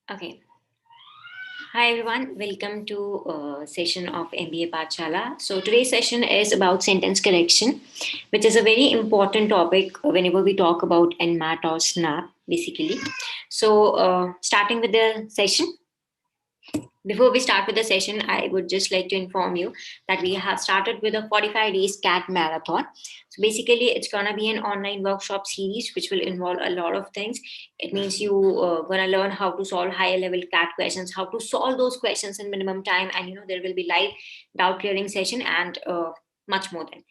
Okay. Hi everyone, welcome to session of MBA Pachala. So today's session is about sentence correction, which is a very important topic whenever we talk about NMAT or SNAP, basically. So starting with the session, before we start with the session, I would just like to inform you that we have started with a 45 days CAT marathon. So basically, it's gonna be an online workshop series which will involve a lot of things. It means you gonna learn how to solve higher level CAT questions, how to solve those questions in minimum time, and there will be live doubt clearing session and much more than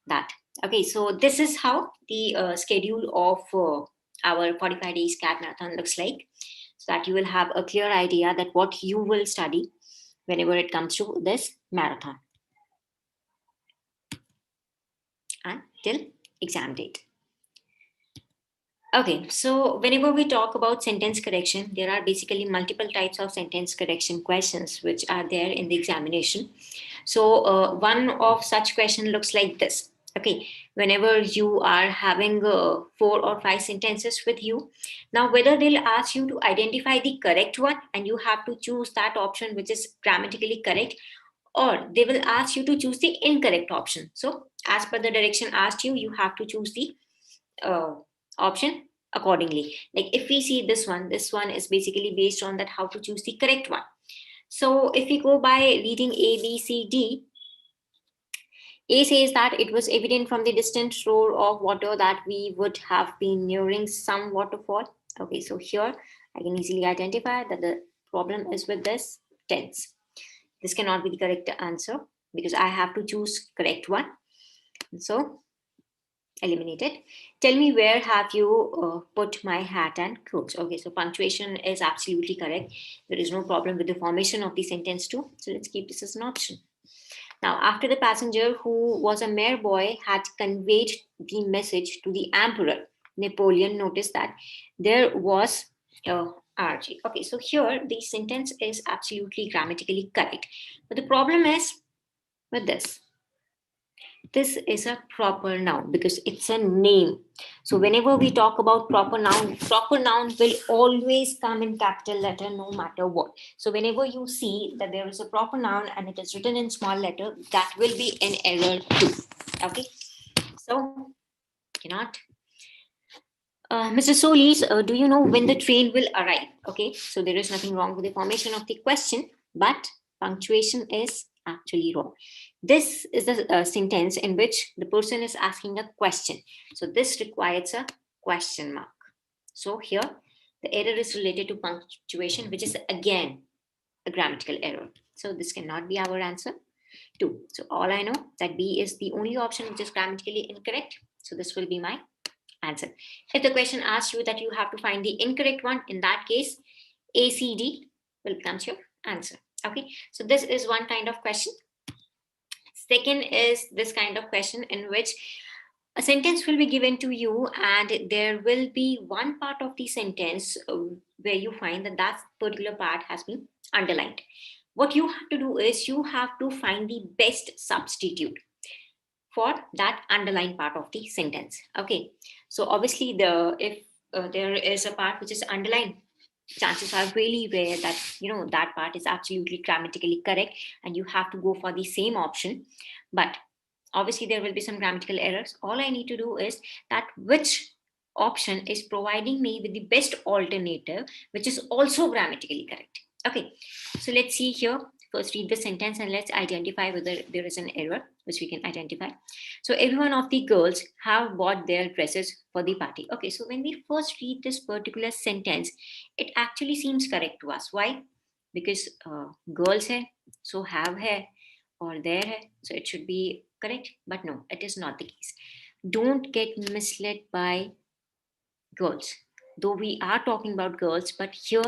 that. Okay, so this is how the schedule of our 45 days CAT marathon looks like, so that you will have a clear idea that what you will study whenever it comes to this marathon until exam date. Okay, so whenever we talk about sentence correction, there are basically multiple types of sentence correction questions which are there in the examination. So one of such question looks like this. Okay, whenever you are having 4 or 5 sentences with you, now whether they'll ask you to identify the correct one and you have to choose that option which is grammatically correct, or they will ask you to choose the incorrect option. So as per the direction asked you, you have to choose the uh, option accordingly. Like if we see this one is basically based on that how to choose the correct one. So if we go by reading A, B, C, D, A says that it was evident from the distant roar of water that we would have been nearing some waterfall. Okay, so here I can easily identify that the problem is with this tense. This cannot be the correct answer because I have to choose correct one. So eliminated. Tell me, where have you put my hat and clothes? Okay, so punctuation is absolutely correct. There is no problem with the formation of the sentence too. So let's keep this as an option. Now, after the passenger who was a mere boy had conveyed the message to the emperor, Napoleon noticed that there was a RG. Okay, so here the sentence is absolutely grammatically correct. But the problem is with this. This is a proper noun because it's a name. So whenever we talk about proper noun will always come in capital letter no matter what. So whenever you see that there is a proper noun and it is written in small letter, that will be an error too. Okay. So cannot. Mr. Solis, do you know when the train will arrive? Okay, so there is nothing wrong with the formation of the question, but punctuation is actually wrong. This is the sentence in which the person is asking a question. So this requires a question mark. So here, the error is related to punctuation, which is again a grammatical error. So this cannot be our answer. 2. So all I know that B is the only option which is grammatically incorrect. So this will be my answer. If the question asks you that you have to find the incorrect one, in that case, ACD will become your answer. Okay, so this is one kind of question. Second is this kind of question in which a sentence will be given to you and there will be one part of the sentence where you find that that particular part has been underlined. What you have to do is you have to find the best substitute for that underlined part of the sentence. Okay, so obviously if there is a part which is underlined, chances are really rare that that part is absolutely grammatically correct and you have to go for the same option. But obviously there will be some grammatical errors. All I need to do is that which option is providing me with the best alternative which is also grammatically correct. Okay, so let's see here. First read the sentence and let's identify whether there is an error which we can identify. So every one of the girls have bought their dresses for the party. Okay, so when we first read this particular sentence, it actually seems correct to us. Why? Because girls hai, so have hai, or there hai, so it should be correct. But no, it is not the case. Don't get misled by girls. Though we are talking about girls, but here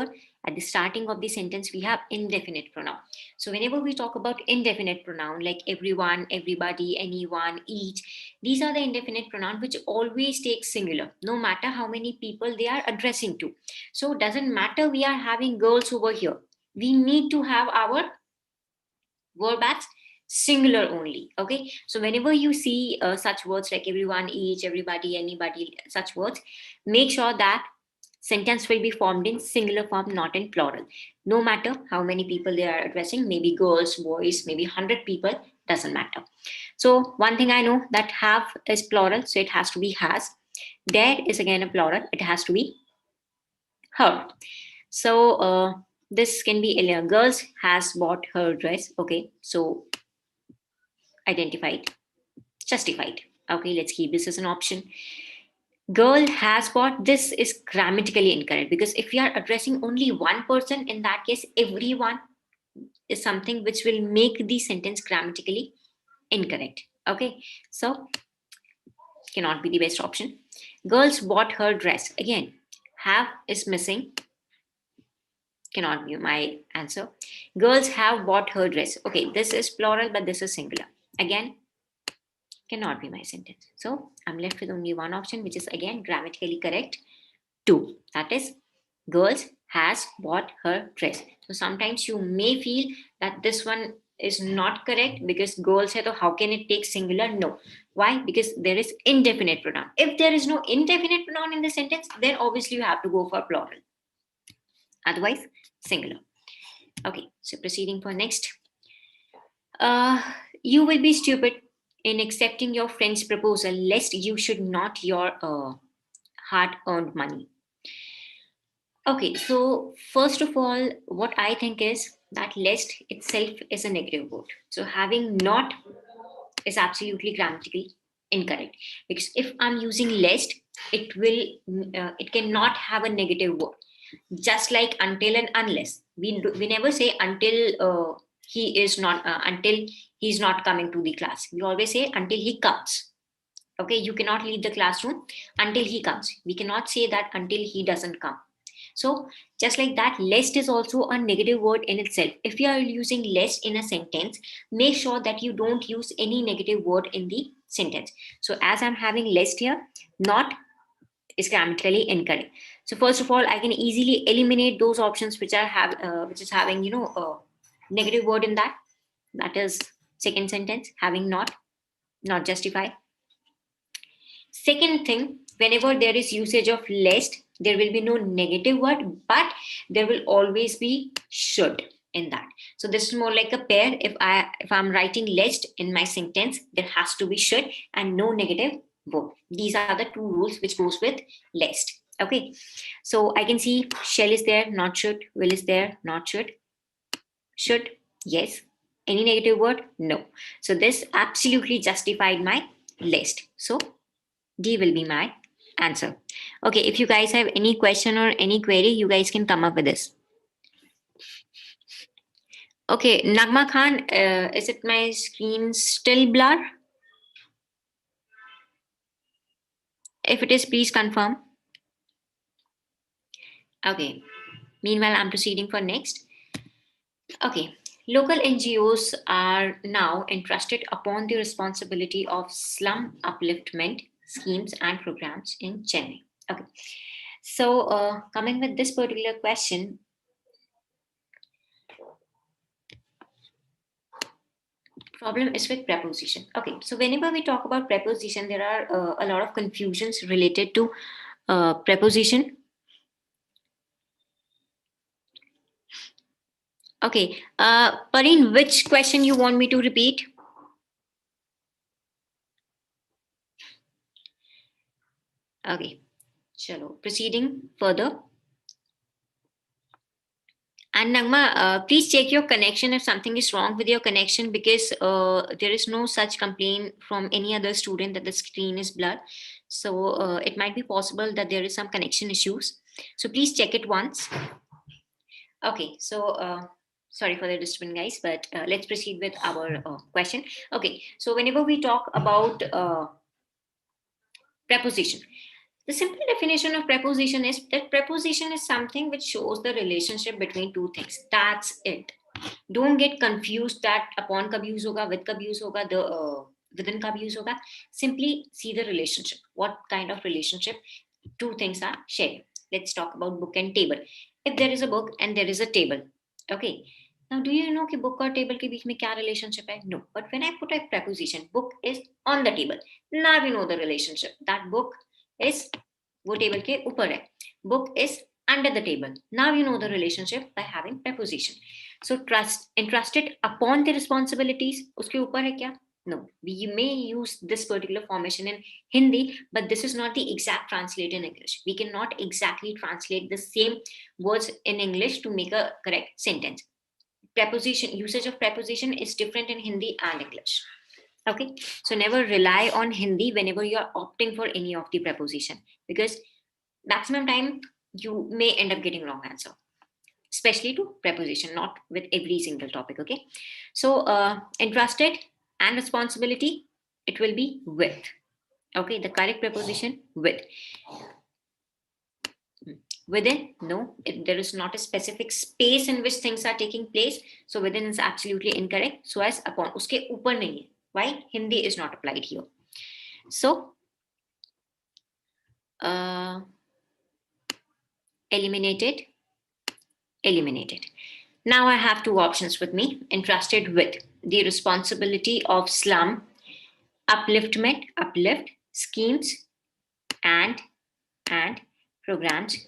at the starting of the sentence we have indefinite pronoun. So whenever we talk about indefinite pronoun like everyone, everybody, anyone, each, these are the indefinite pronoun which always take singular no matter how many people they are addressing to. So it doesn't matter we are having girls over here, we need to have our verb as singular only. Okay, so whenever you see such words like everyone, each, everybody, anybody, such words, make sure that Sentence will be formed in singular form, not in plural. No matter how many people they are addressing, maybe girls, boys, maybe 100 people, doesn't matter. So one thing I know, that have is plural, so it has to be has. There is again a plural, it has to be her. So this can be girls has bought her dress. Okay, so identified, justified. Okay, let's keep this as an option. Girl has bought, this is grammatically incorrect, because if we are addressing only one person, in that case everyone is something which will make the sentence grammatically incorrect. Okay, so cannot be the best option. Girls bought her dress, again have is missing, cannot be my answer. Girls have bought her dress. Okay, this is plural, but this is singular. Again, cannot be my sentence. So I'm left with only one option, which is again grammatically correct. Two. That is, girls has bought her dress. So sometimes you may feel that this one is not correct because girls hai, to how can it take singular? No. Why? Because there is indefinite pronoun. If there is no indefinite pronoun in the sentence, then obviously you have to go for plural. Otherwise, singular. Okay, so proceeding for next. You will be stupid in accepting your friend's proposal lest you should not your hard-earned money. Okay, so first of all, what I think is that lest itself is a negative word. So having not is absolutely grammatically incorrect, because if I'm using lest, it cannot have a negative word. Just like until and unless, we never say until until he's not coming to the class. We always say until he comes. Okay, you cannot leave the classroom until he comes. We cannot say that until he doesn't come. So just like that, lest is also a negative word in itself. If you are using lest in a sentence, make sure that you don't use any negative word in the sentence. So as I'm having lest here, not is grammatically incorrect. So first of all, I can easily eliminate those options which which is having negative word in that. That is second sentence, having not justify. Second thing, whenever there is usage of lest, there will be no negative word, but there will always be should in that. So this is more like a pair. If I'm writing lest in my sentence, there has to be should and no negative word. These are the two rules which goes with lest. Okay, so I can see shall is there, not should. Will is there, not should. Should, yes. Any negative word? No. So this absolutely justified my list. So D will be my answer. Okay, if you guys have any question or any query, you guys can come up with this. Okay, Nagma Khan, is it my screen still blur? If it is, please confirm. Okay, meanwhile, I'm proceeding for next. Okay, local NGOs are now entrusted upon the responsibility of slum upliftment schemes and programs in Chennai. Okay, so coming with this particular question, problem is with preposition. Okay, so whenever we talk about preposition, there are a lot of confusions related to preposition. Okay, Pareen, which question you want me to repeat? Okay, chalo, proceeding further. And Nagma, please check your connection if something is wrong with your connection, because there is no such complaint from any other student that the screen is blurred. So it might be possible that there is some connection issues. So please check it once. Okay, so sorry for the disturbance, guys, but let's proceed with our question. Okay, so whenever we talk about preposition, the simple definition of preposition is that preposition is something which shows the relationship between two things. That's it. Don't get confused that upon kab use hoga, with kab use hoga, the within kab use hoga. Simply see the relationship. What kind of relationship two things are sharing. Let's talk about book and table. If there is a book and there is a table, okay. Now, do you know कि book और table के बीच में क्या relationship है? No. But when I put a preposition, book is on the table. Now we know the relationship. That book is वो table के ऊपर है. Book is under the table. Now you know the relationship by having preposition. So trust, entrusted upon the responsibilities, uske upar hai kya? No, we may use this particular formation in Hindi, but this is not the exact translate in English. We cannot exactly translate the same words in English to make a correct sentence. Preposition, usage of preposition is different in Hindi and English. Okay, so never rely on Hindi whenever you are opting for any of the preposition, because maximum time you may end up getting wrong answer, especially to preposition, not with every single topic. Okay, so entrusted and responsibility, it will be with. Okay, the correct preposition with. Within, no, there is not a specific space in which things are taking place, so within is absolutely incorrect. So as upon, uske upar nahi hai. Why? Hindi is not applied here. So eliminated. Now I have two options with me. Entrusted with the responsibility of slum, upliftment, uplift, schemes, and programs.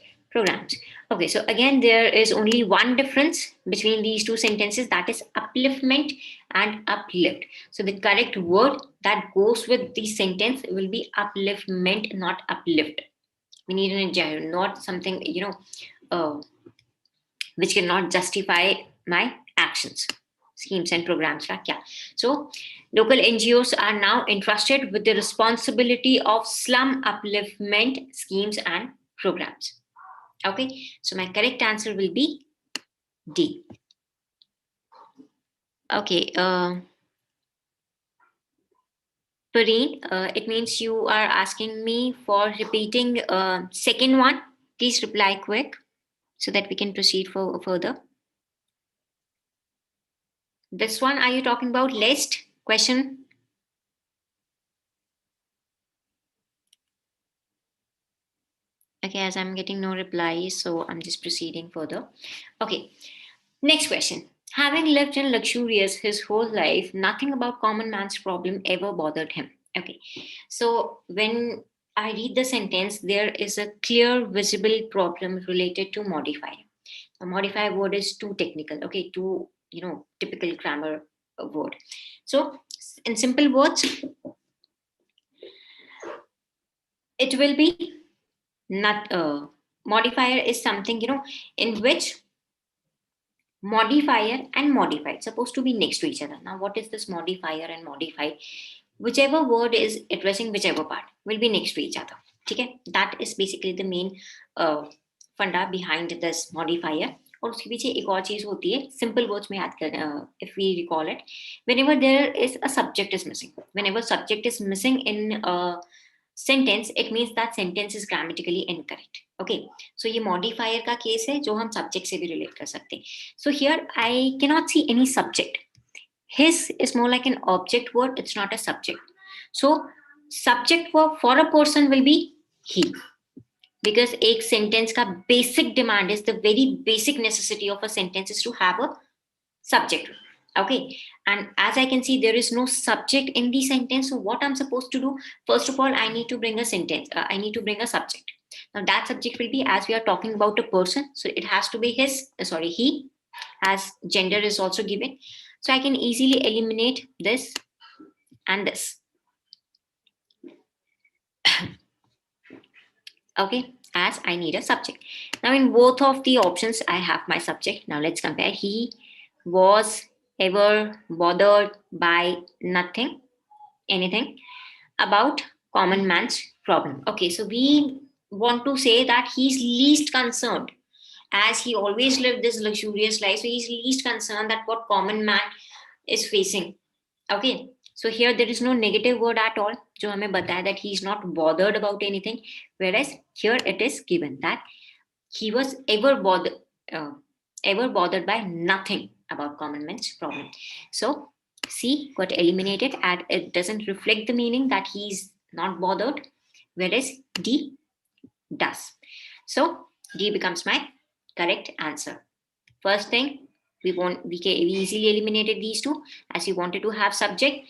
Okay, so again, there is only one difference between these two sentences, that is upliftment and uplift. So the correct word that goes with the sentence will be upliftment, not uplift. We need an adjective, not something, which cannot justify my actions. Schemes and programs. So local NGOs are now entrusted with the responsibility of slum upliftment schemes and programs. Okay, so my correct answer will be D. Okay, Pareen, it means you are asking me for repeating second one. Please reply quick so that we can proceed further. This one, are you talking about list question? Okay, as I'm getting no replies, so I'm just proceeding further. Okay, next question. Having lived in luxurious his whole life, nothing about common man's problem ever bothered him. Okay, so when I read the sentence, there is a clear, visible problem related to modifier. A modifier word is too technical. Okay, too typical grammar word. So in simple words, it will be not modifier is something in which modifier and modified supposed to be next to each other. Now what is this modifier and modified? Whichever word is addressing whichever part will be next to each other. Okay, that is basically the main funda behind this modifier. और उसके पीछे एक और चीज होती है, simple words में याद कर, if we recall it, whenever there is a subject is missing, whenever subject is missing in sentence, it means that sentence is grammatically incorrect. Okay, so ये modifier का case है जो हम subject से भी relate कर सकते हैं. So here I cannot see any subject. His is more like an object word, it's not a subject. So subject verb for a person will be he, because एक sentence का basic demand is, the very basic necessity of a sentence is to have a subject. Okay, and as I can see, there is no subject in the sentence. So what I'm supposed to do? First of all, I need to bring a sentence. I need to bring a subject. Now that subject will be, as we are talking about a person, so it has to be he, as gender is also given. So I can easily eliminate this and this. Okay, as I need a subject. Now in both of the options, I have my subject. Now let's compare. He was ever bothered by anything about common man's problem. Okay, so we want to say that he's least concerned, as he always lived this luxurious life, so he's least concerned that what common man is facing. Okay, so here there is no negative word at all जो हमें बताया that he is not bothered about anything, whereas here it is given that he was ever bothered by nothing about common man's problem. So C got eliminated, and it doesn't reflect the meaning that he's not bothered, whereas D does. So D becomes my correct answer. First thing, we easily eliminated these two, as we wanted to have subject.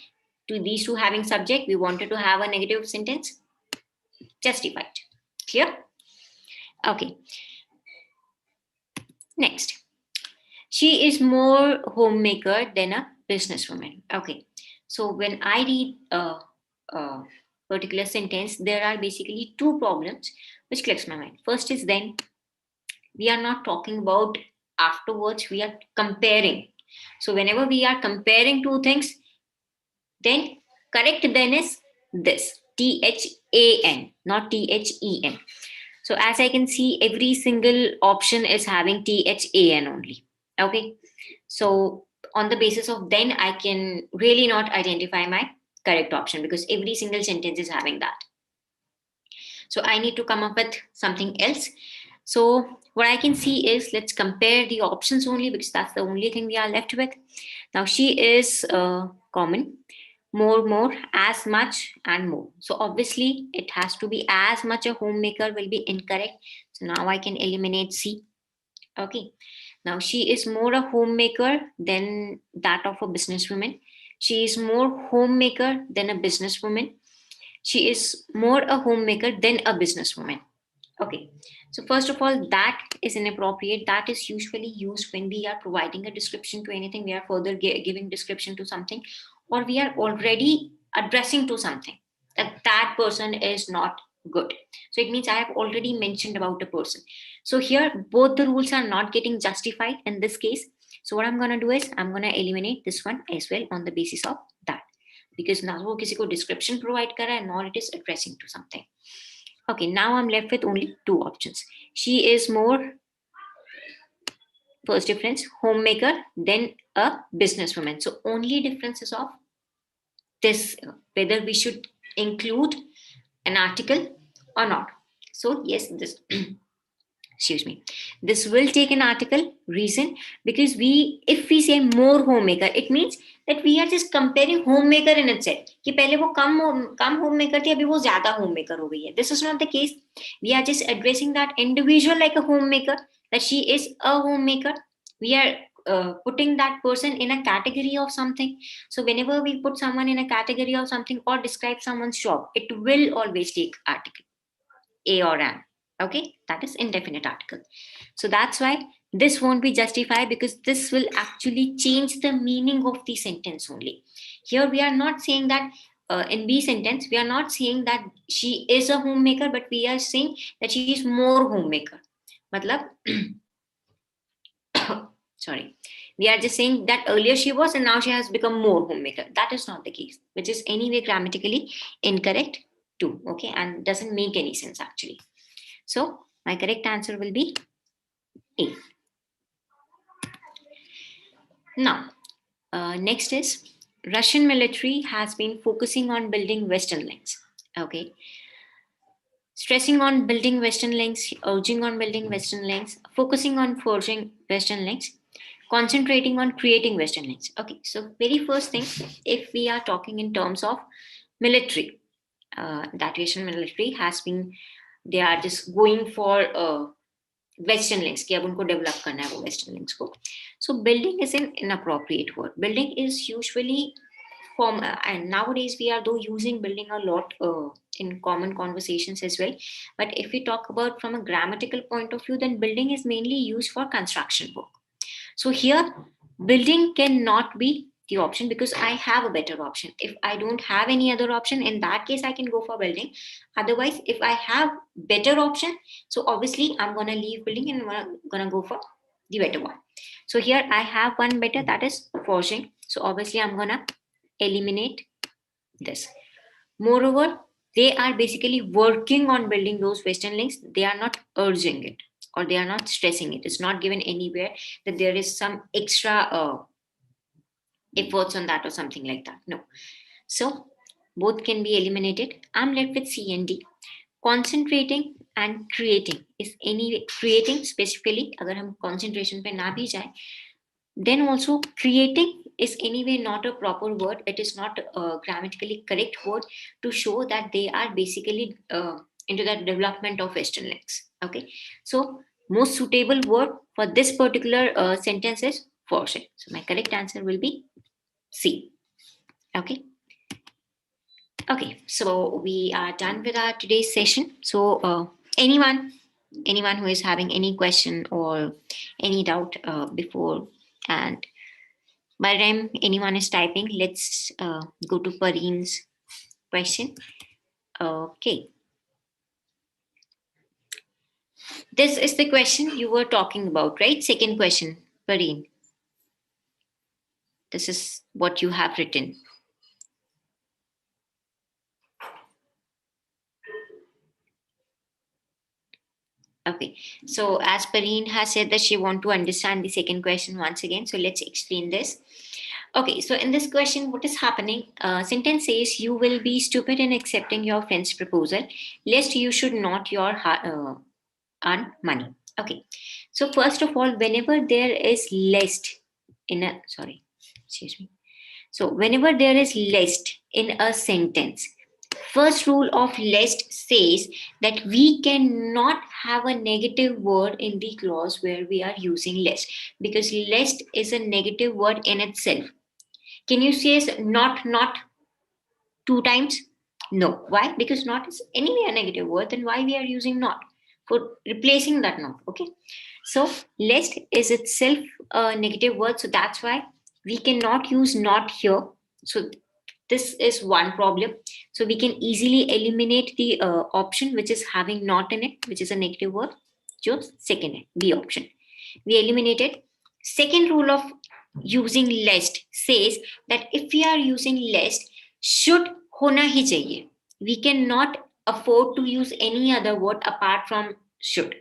To these two having subject, we wanted to have a negative sentence. Justified. Clear? Okay. Next, she is more homemaker than a businesswoman. Okay. So when I read a particular sentence, there are basically two problems which clicks my mind. First is then we are not talking about afterwards, we are comparing. So whenever we are comparing two things, then correct then is this THAN, not THEN. So as I can see, every single option is having THAN only. Okay. So on the basis of then, I can really not identify my correct option because every single sentence is having that. So I need to come up with something else. So what I can see is, let's compare the options only because that's the only thing we are left with. Now she is common, more, as much, and more. So obviously it has to be as much a homemaker will be incorrect. So now I can eliminate C. Okay. Now she is more a homemaker than that of a businesswoman. She is more homemaker than a businesswoman. She is more a homemaker than a businesswoman. Okay. So first of all, that is inappropriate. That is usually used when we are providing a description to anything. We are further giving description to something, or we are already addressing to something that that person is not good. So it means I have already mentioned about a person. So here both the rules are not getting justified in this case. So what I'm going to do is I'm going to eliminate this one as well on the basis of that, because ना वो किसी को description provide कर रहा है, nor it is addressing to something. Okay, now I'm left with only two options. She is more, first difference, homemaker than a businesswoman. So only difference is of this, whether we should include an article or not. So yes, this excuse me, this will take an article. Reason, because if we say more homemaker, it means that we are just comparing homemaker in itself कि पहले वो कम homemaker थी, अभी वो ज़्यादा homemaker हो गई है. This is not the case. We are just addressing that individual like a homemaker, that she is a homemaker. We are putting that person in a category of something. So whenever we put someone in a category of something or describe someone's job, it will always take article A or an. Okay, that is indefinite article. So that's why this won't be justified, because this will actually change the meaning of the sentence only. Here we are not saying that in B sentence, we are not saying that she is a homemaker, but we are saying that she is more homemaker. Matlab, sorry, we are just saying that earlier she was and now she has become more homemaker. That is not the case, which is anyway grammatically incorrect too. Okay, and doesn't make any sense actually. So my correct answer will be A. Now, next is Russian military has been focusing on building Western links. Okay. Stressing on building Western links, urging on building Western links, focusing on forging Western links, concentrating on creating Western links. Okay, so very first thing, if we are talking in terms of military, that Russian military has been, they are just going for western links कि अब उनको develop करना है वो western links को. सो building is an inappropriate word. Building is usually form, and nowadays we are though using building a lot in common conversations as well, but if we talk about from a grammatical point of view, then building is mainly used for construction work. So here building cannot be the option because I have a better option. If I don't have any other option, in that case I can go for building. Otherwise, if I have better option, so obviously I'm going to leave building and I'm going to go for the better one. So here I have one better, that is forging. So obviously I'm going to eliminate this. Moreover, they are basically working on building those Western links. They are not urging it or they are not stressing it. It's not given anywhere that there is some extra efforts on that or something like that. No. So both can be eliminated. I'm left with C and D. Concentrating and creating is anyway, creating specifically, agar hum concentration pe na bhi jaye, then also creating is anyway not a proper word. It is not a grammatically correct word to show that they are basically into that development of Western links. Okay, so most suitable word for this particular sentence is forcing. So my correct answer will be C. Okay. Okay, so we are done with our today's session. So anyone Anyone who is having any question or any doubt before, and by the time anyone is typing, let's go to Pareen's question. Okay. This is the question you were talking about, right? Second question, Pareen. This is what you have written. Okay. So as Pareen has said that she want to understand the second question once again. So let's explain this. Okay, so in this question, what is happening? Sentence says you will be stupid in accepting your friend's proposal, lest you should not earn money. Okay, so first of all, whenever there is lest in a excuse me. So whenever there is lest in a sentence, first rule of lest says that we cannot have a negative word in the clause where we are using lest, because lest is a negative word in itself. Can you say not two times? No. Why? Because not is anyway a negative word, then why we are using not for replacing that not? Okay. So lest is itself a negative word, so that's why we cannot use not here. So this is one problem. So we can easily eliminate the option which is having not in it, which is a negative word. Just second है, B option. We eliminated. Second rule of using lest says that if we are using lest, should होना ही चाहिए. We cannot afford to use any other word apart from should.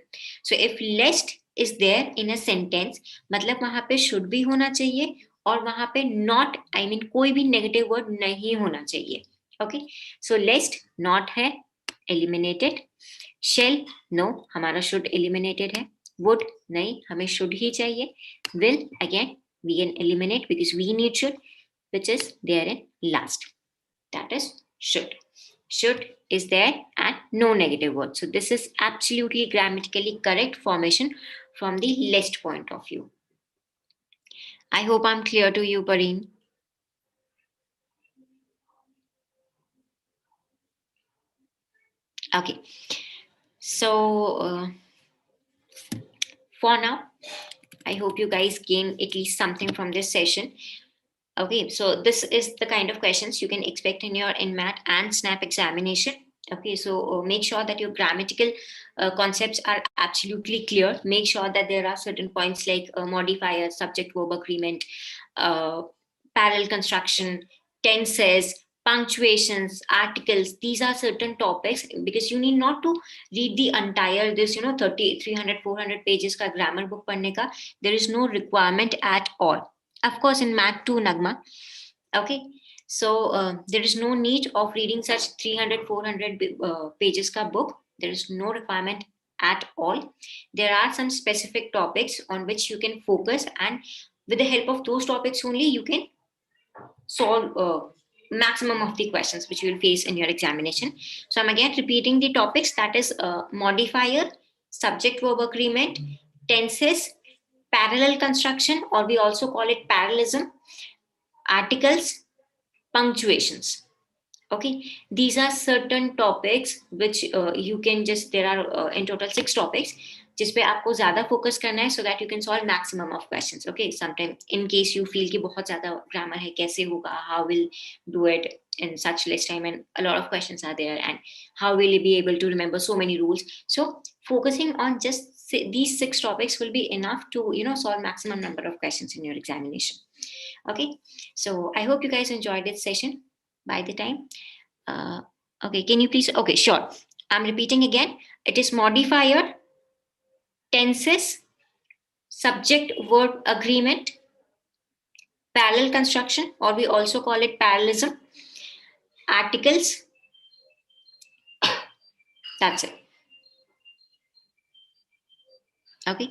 So if lest is there in a sentence, मतलब वहां पे should भी होना चाहिए और वहां पे not I mean कोई भी negative word नहीं होना चाहिए. Okay, so lest not है, eliminated. Shall no, हमारा should eliminated है. Would नहीं, हमें should ही चाहिए. Will again we can eliminate because we need should, which is there in last. That is should. Should is there and no negative word. So this is absolutely grammatically correct formation from the list point of view. I hope I'm clear to you, Pareen. Okay. So for now, I hope you guys gain at least something from this session. Okay, so this is the kind of questions you can expect in your NMAT and SNAP examination. Okay, so make sure that your grammatical concepts are absolutely clear. Make sure that there are certain points like modifier, subject verb agreement, parallel construction, tenses, punctuations, articles. These are certain topics because you need not to read the entire this 30, 300, 400 pages ka grammar book padne ka. There is no requirement at all. Of course, in Math 2, Nagma. Okay. So there is no need of reading such 300, 400 pages ka book. There is no requirement at all. There are some specific topics on which you can focus, and with the help of those topics only, you can solve maximum of the questions which you will face in your examination. So I'm again repeating the topics, that is modifier, subject verb agreement, tenses, parallel construction, or we also call it parallelism, articles, punctuations. Okay, these are certain topics which you can just, there are in total 6 topics जिस पे आपको ज्यादा focus करना है, so that you can solve maximum of questions. Okay, sometime in case you feel कि बहुत ज्यादा grammar है, कैसे होगा, how will do it in such less time, and a lot of questions are there, and how will you be able to remember so many rules. So focusing on just these 6 topics will be enough to solve maximum number of questions in your examination. Okay, so I hope you guys enjoyed this session by the time. Okay, can you please, okay, sure, I'm repeating again. It is modifier, tenses, subject verb agreement, parallel construction, or we also call it parallelism, articles. That's it. Okay,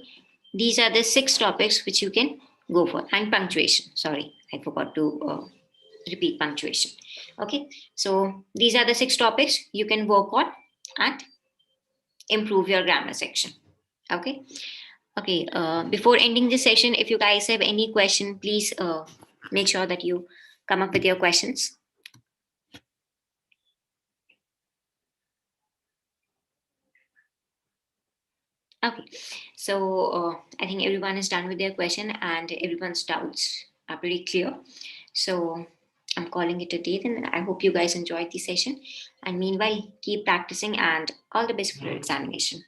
these are the 6 topics which you can go for. And punctuation, sorry, I forgot to repeat punctuation. Okay, so these are the 6 topics you can work on and improve your grammar section. Okay. Okay, before ending this session, if you guys have any question, please make sure that you come up with your questions. Okay, so I think everyone is done with their question and everyone's doubts are pretty clear. So I'm calling it a day, and I hope you guys enjoyed the session. And meanwhile, keep practicing and all the best for your examination.